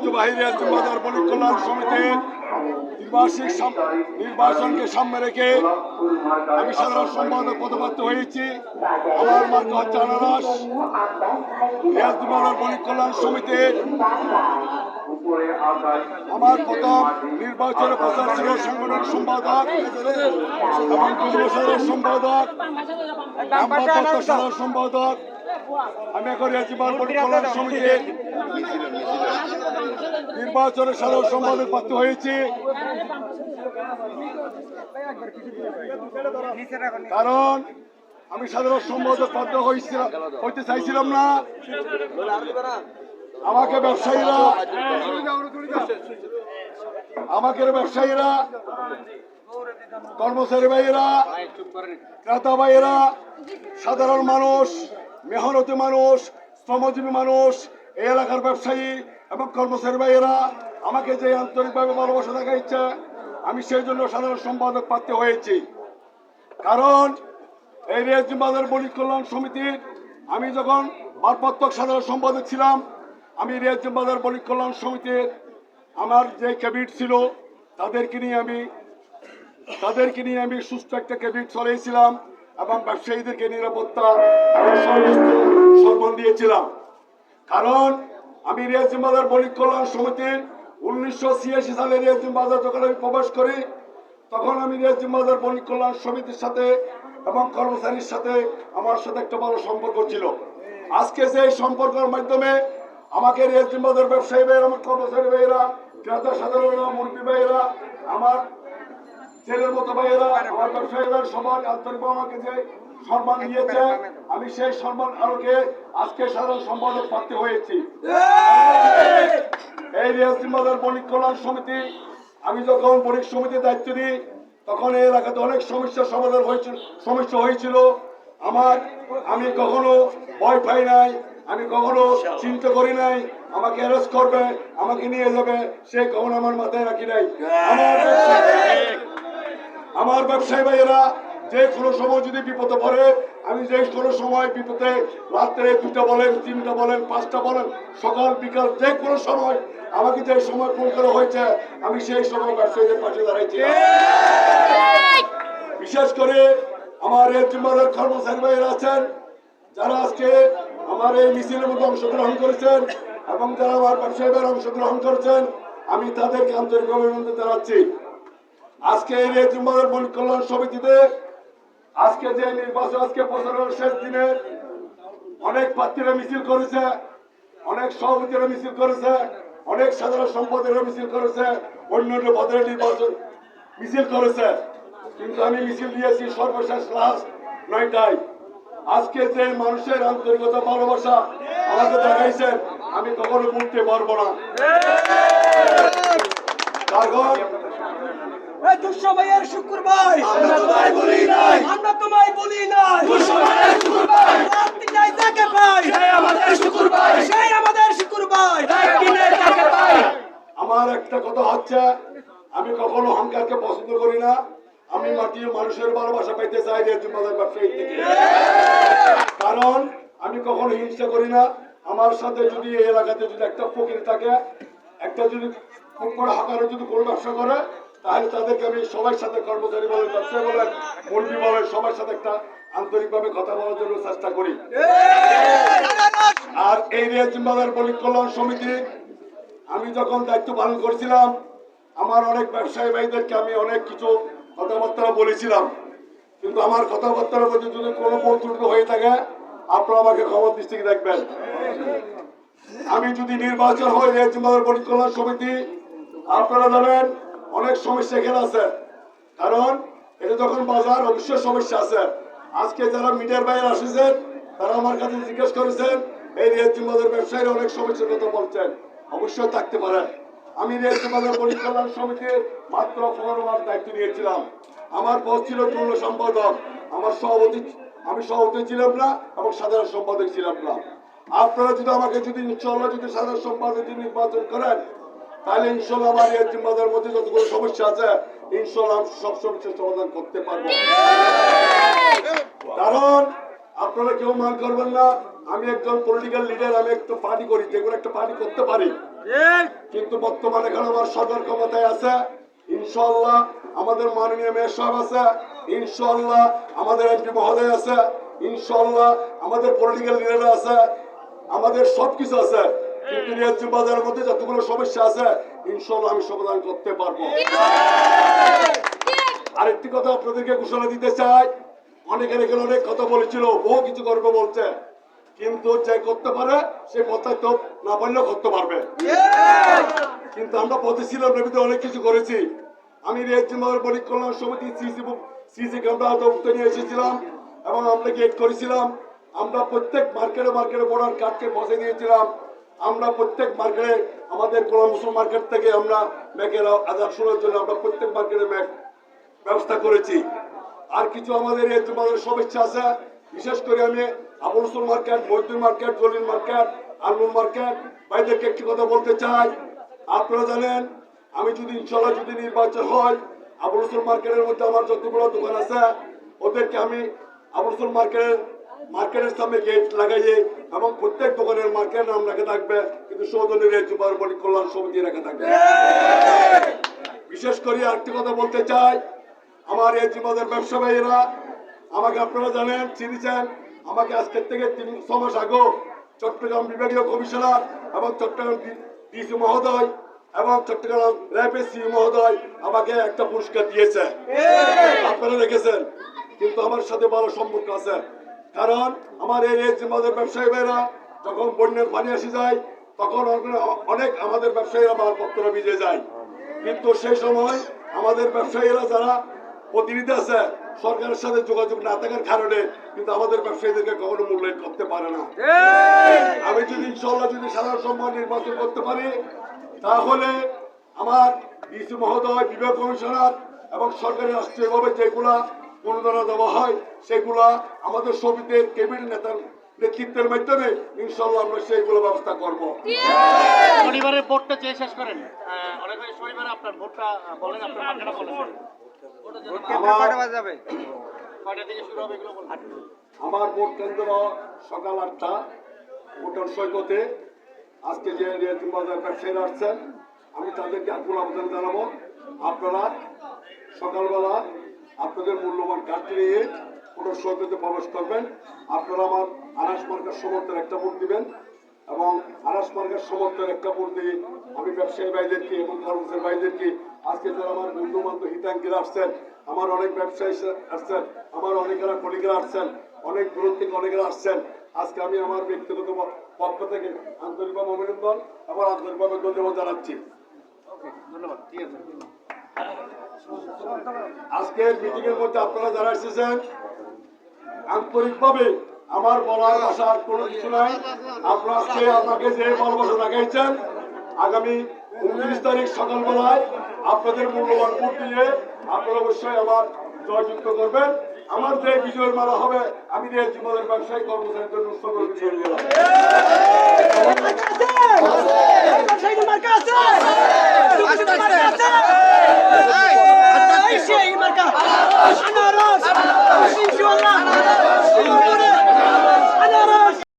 ঐতিহ্যবাহী রেয়াজুল বাজার বণিক কল্যাণ সমিতির নির্বাচনকে সামনে রেখে আমি সাধারণ সম্পাদক পদপ্রাপ্ত হয়েছি। আমার মার্কা হচ্ছে আনারস। রেয়াজুল বাজার বণিক কল্যাণ সমিতির আমার প্রথম নির্বাচনে প্রচার ছিল সাংগঠনিক সম্পাদক এবং যুগ্ম সাধারণ সম্পাদক, সাধারণ সম্পাদক। আমি এখন রেয়াজুল বাজার বণিক কল্যাণ সমিতির নির্বাচনে সাধারণ সম্পাদক প্রাপ্ত হয়েছি। কারণ আমি সাধারণ সম্পাদক প্রাপ্ত হইতে চাইছিলাম না। আমাকে ব্যবসায়ীরা কর্মচারী ভাইয়েরা, ক্রেতা ভাইয়েরা, সাধারণ মানুষ, মেহনতি মানুষ, শ্রমজীবী মানুষ, এই এলাকার ব্যবসায়ী এবং কর্মচারী ভাইয়েরা আমাকে যে আন্তরিকভাবে ভালোবাসা দেখাইছে, আমি সেই জন্য সাধারণ সম্পাদক প্রার্থী হয়েছি। কারণ এই রেয়াজুল বাজার বণিক কল্যাণ সমিতির আমি যখন ভারপ্রাপ্ত সাধারণ সম্পাদক ছিলাম, আমি রেয়াজুল বাজার বণিক কল্যাণ সমিতির আমার যে ক্যাবিনেট ছিল তাদেরকে নিয়ে আমি সুস্থ একটা ক্যাবিনেট চলেছিলাম এবং ব্যবসায়ীদেরকে নিরাপত্তা সম্মান দিয়েছিলাম। কারণ আমি রেয়াজুল বাজার বণিক কল্যাণ সমিতির 1986 সালে রেয়াজুল বাজার যখন আমি প্রবেশ করি, তখন আমি রেয়াজুল বাজার বণিক কল্যাণ সমিতির সাথে এবং কর্মচারীর সাথে আমার সাথে একটা ভালো সম্পর্ক ছিল। আজকে যে সম্পর্কের মাধ্যমে আমাকে রেয়াজুল বাজার ব্যবসায়ী ভাইয়েরা, আমার কর্মচারী ভাইয়েরা, ক্রেতা সাধারণ মুরব্বী ভাইয়েরা, আমার ছেলের মতো ভাইয়েরা, আমার ব্যবসায়ীরা সবাই আন্তরিকভাবে আমাকে যে সম্মান দিয়েছে, আমি সেই সম্মান আলোকে আজকে সাধারণ সম্পাদক প্রার্থী হয়েছি। এই রেয়াজুল বাজার বণিক কল্যাণ সমিতি আমি যখন বণিক সমিতির দায়িত্ব নিই, তখন এই এলাকাতে অনেক সমস্যার সমাধান হয়েছিল। আমি কখনো ভয় পাই নাই, আমি কখনো চিন্তা করি নাই আমাকে অ্যারেস্ট করবে, আমাকে নিয়ে যাবে, সে কখনো আমার মাথায় রাখি নাই। আমার ব্যবসায়ী ভাইয়েরা যে কোনো সময় যদি বিপদে পড়ে, আমি যে কোনো সময় বিপদে, রাত্রে 2টা বলেন, 3টা বলেন, 5টা বলেন, সকাল বিকাল যে কোনো সময় আমাকে যে সময় ফোন করা হয়েছে, আমি সেই সময় ব্যবসায়ীদের পাশে দাঁড়াইছি। বিশেষ করে আমার রেয়াজুল বাজার কর্মচারী ভাইয়েরা আছেন, যারা আজকে আমার এই মিছিলের মধ্যে অংশগ্রহণ করেছেন এবং যারা আমার ব্যবসায়ী ভাইয়েরা অংশগ্রহণ করেছেন, আমি তাদেরকে আন্তরিকভাবে অভিনন্দন জানাচ্ছি। আজকে এই রেয়াজুল বাজার বণিক কল্যাণ সমিতিতে আজকে যে নির্বাচন, আজকে প্রচারের শেষ দিনে অনেক প্রার্থীরা মিছিল করেছে, অনেক সভাপতিরা মিছিল করেছে, অনেক সাধারণ সম্পাদকরা মিছিল করেছে, অন্যান্য পদের নির্বাচন মিছিল করেছে, কিন্তু আমি মিছিল দিয়েছি সর্বশেষ লাস্ট 9টায়। আজকে যে মানুষের আন্তরিকতা, ভালোবাসা আমাকে দেখাইছেন, আমি কখনো ভুলতে পারবো না। শুকুর ভাই, আমরা তোমায় বলি নাই, আমার একটা কথা হচ্ছে, আমি কখনো অহংকারকে পছন্দ করি না। আমি মাটির মানুষের ভালোবাসা পাইতে চাই রেয়াজুল বাজার ব্যবসায়ী থেকে। কারণ আমি কখনো হিংসা করি না। আমার সাথে যদি এই এলাকাতে যদি একটা ফকির থাকে, একটা যদি হাকারে যদি কোনো ব্যবসা করে, তাহলে তাদেরকে আমি সবার সাথে, কর্মচারী বলেন, ব্যবসায়ী বলেন, মুরব্বী বলেন, সবার সাথে একটা আন্তরিকভাবে কথা বলার জন্য চেষ্টা করি। আর এই রেয়াজুল বাজার বণিক কল্যাণ সমিতি আমি যখন দায়িত্ব পালন করছিলাম, আমার অনেক ব্যবসায়ী ভাইদেরকে আমি অনেক কিছু কথাবার্তা বলেছিলাম, কিন্তু আমার কথাবার্তার মধ্যে যদি কোনো ত্রুটি হয়ে থাকে, আপনারা আমাকে ক্ষমা দৃষ্টিতে দেখবেন। আমি যদি নির্বাচন হয় রেয়াজুল বাজার বণিক কল্যাণ সমিতি, আপনারা জানেন অনেক সমস্যা এখানে আছে। কারণ এটা যখন বাজার, অবশ্যই সমস্যা আছে। আজকে যারা মিডিয়ার বাইরে আসেছেন, তারা আমার কাছে জিজ্ঞেস করেছেন এই রেয়াজুল বাজার ব্যবসায়ীরা অনেক সমস্যার কথা বলছেন, অবশ্যই থাকতে পারেন। আমি রেয়াজুল বাজার বণিক কল্যাণ সমিতির মাত্র 15 মাস দায়িত্ব নিয়েছিলাম। আমার পদ ছিল যুগ্ম সম্পাদক, আমি সভাপতি ছিলাম না এবং সাধারণ সম্পাদক ছিলাম না। আপনারা যদি আমাকে ইনশাআল্লাহ সাধারণ সম্পাদক নির্বাচন করেন, তাহলে ইনশাআল্লাহ আমার রেয়াজুল বাজারের মধ্যে যতগুলো সমস্যা আছে, ইনশাআল্লাহ সব সমস্যার সমাধান করতে পারবো। কারণ আপনারা কেউ মান করবেন না, আমি একজন পলিটিক্যাল লিডার, আমি একটা পার্টি করি, যে কোনো একটা পার্টি করতে পারি, কিন্তু বর্তমানে এখন আমার সরকার ক্ষমতায় আছে, ইনশাআল্লাহ আমাদের মাননীয় মেয়র সাহেব আছে, ইনশাআল্লাহ আমাদের এমপি মহোদয় আছে, ইনশাআল্লাহ আমাদের পলিটিক্যাল লিডার আছে, আমাদের সবকিছু আছে। কিন্তু ন্যায্য বাজারের মধ্যে যতগুলো সমস্যা আছে ইনশাআল্লাহ আমি সমাধান করতে পারবো। আরেকটি কথা আপনাদেরকে ঘোষণা দিতে চাই, অনেকের এখানে অনেক কথা বলেছিল, বহু কিছু করবে বলছে, কিন্তু যে করতে পারে সে কথায় তো না পারলেও করতে পারবে। কিন্তু আমরা পথে ছিলাম নবীতে অনেক কিছু করেছি। আমি রেজিমার বণিক কল্যাণ সমিতি সিসি ক্যামেরা আওতাভুক্ত নিয়ে এসেছিলাম এবং আমরা গেট করেছিলাম। আমরা প্রত্যেক মার্কেটে বর্ডার কার্ডকে পৌঁছে দিয়েছিলাম। আমরা প্রত্যেক মার্কেটে আমাদের গোলাম মুসলিম মার্কেট থেকে আমরা ম্যাকের আজাদ শোনার জন্য আমরা প্রত্যেক মার্কেটে ম্যাক ব্যবস্থা করেছি। আর কিছু আমাদের এই জমাদের সমস্যা আছে, বিশেষ করে আমি আবুল রসুল মার্কেট, মজদুর মার্কেট, জলিল মার্কেট, আলমুর মার্কেট ভাইদেরকে একটি কথা বলতে চাই। আপনারা জানেন আমি যদি ইনশাল্লাহ যদি নির্বাচন হয়, আবুল রসুল মার্কেটের মধ্যে আমার যতগুলো দোকান আছে ওদেরকে আমি আবুল রসুল মার্কেটের সামনে গেট লাগাইয়ে এবং প্রত্যেক দোকানের মার্কেটের নাম রাখা থাকবে, কিন্তু সৌধনের যুবার বণিক কল্যাণ সমিতি রাখা থাকবে। বিশেষ করে আরেকটি কথা বলতে চাই, আমার এই জীবনের ব্যবসা ভাইয়েরা আমাকে আপনারা জানেন চিনেছেন, আমাকে আজকের থেকে 3-6 মাস আগে চট্টগ্রাম বিভাগীয় কমিশনার এবং চট্টগ্রাম ডিসি মহোদয় এবং চট্টগ্রাম র্যাবের সিই মহোদয় আমাকে একটা পুরস্কার দিয়েছে, আপনারা রেখেছেন। কিন্তু আমার সাথে ভালো সম্পর্ক আছে, কারণ আমার এই জীবনের ব্যবসায়ী ভাইয়েরা যখন বন্যার পানি এসে যায় তখন অনেক আমাদের ব্যবসায়ীরা মালপত্র ভিজে যায়, কিন্তু সেই সময় আমাদের ব্যবসায়ীরা যারা প্রতিনিধি আছে সরকারের সাথে যোগাযোগ না থাকার কারণে কিন্তু আমাদের ব্যবসায়ীদেরকে কখনো মূল্যায়ন করতে পারে না। আমি যদি ইনশাল্লাহ যদি সাধারণ সম্মান নির্বাচন করতে পারি তাহলে আমার ডিসি মহোদয়, বিভাগ কমিশনার এবং সরকারি রাষ্ট্রীয়ভাবে যেগুলা অনুদান দেওয়া হয় সেগুলা আমাদের সমিতির ক্যাবিনেট নেতার নেতৃত্বের মাধ্যমে ইনশাল্লাহ আমরা সেইগুলো ব্যবস্থা করব। শনিবারের ভোটটা চেয়ে শেষ করেন, অনেক শনিবারে আপনার ভোটটা বলেন, আপনার মার্কেটটা বলেন, কয়টা থেকে শুরু হবে এগুলো বলেন। আমার ভোট কেন্দ্র সকাল 8টা, ভোটার সৈকতে। আজকে যে রেজিম বাজার ব্যবসায়ীরা আসছেন আমি তাদেরকে আকুল আবেদন জানাবো, আপনারা সকালবেলা আপনাদের মূল্যবান কার্ডটি নিয়ে ভোটার সৈকতে প্রবেশ করবেন। আপনারা আমার আনাস মার্কার সমর্থন একটা ভোট দিবেন এবং আনাস মার্কার সমর্থন একটা ভোট দিয়ে আমি ব্যবসায়ী ভাইদেরকে এবং কর্মচারী ভাইদেরকে আজকে যারা আমার বন্ধু বান্ধব হিতাঙ্গীরা আসছেন, আমার অনেক ব্যবসায়ী আসছেন, আমার অনেকেরা কলিগরা আসছেন, অনেক দূর থেকে অনেকেরা আসছেন, আজকে আমি আমার ব্যক্তিগত পক্ষ থেকে আন্তরিকভাবে অভিনন্দন এবং আন্তরিকভাবে ধন্যবাদ জানাচ্ছি। ধন্যবাদ, ঠিক আছে। আজকের মিটিং এর মধ্যে আপনারা যারা এসেছেন আন্তরিকভাবে আমার বলার ভাষার কোনো কিছু নাই। আপনারা আজকে আমাকে যে ভালোবাসা দেখাইছেন, আগামী 29 তারিখ সকালবেলায় আপনাদের মূল্যবান ভোট দিয়ে আপনারা অবশ্যই আমার জয়যুক্ত করবেন। আমার যে বিজয়ের মালা হবে আমি যে জীবনের ব্যবসায়ী কর্মচারীদের উৎসব করে দিলাম।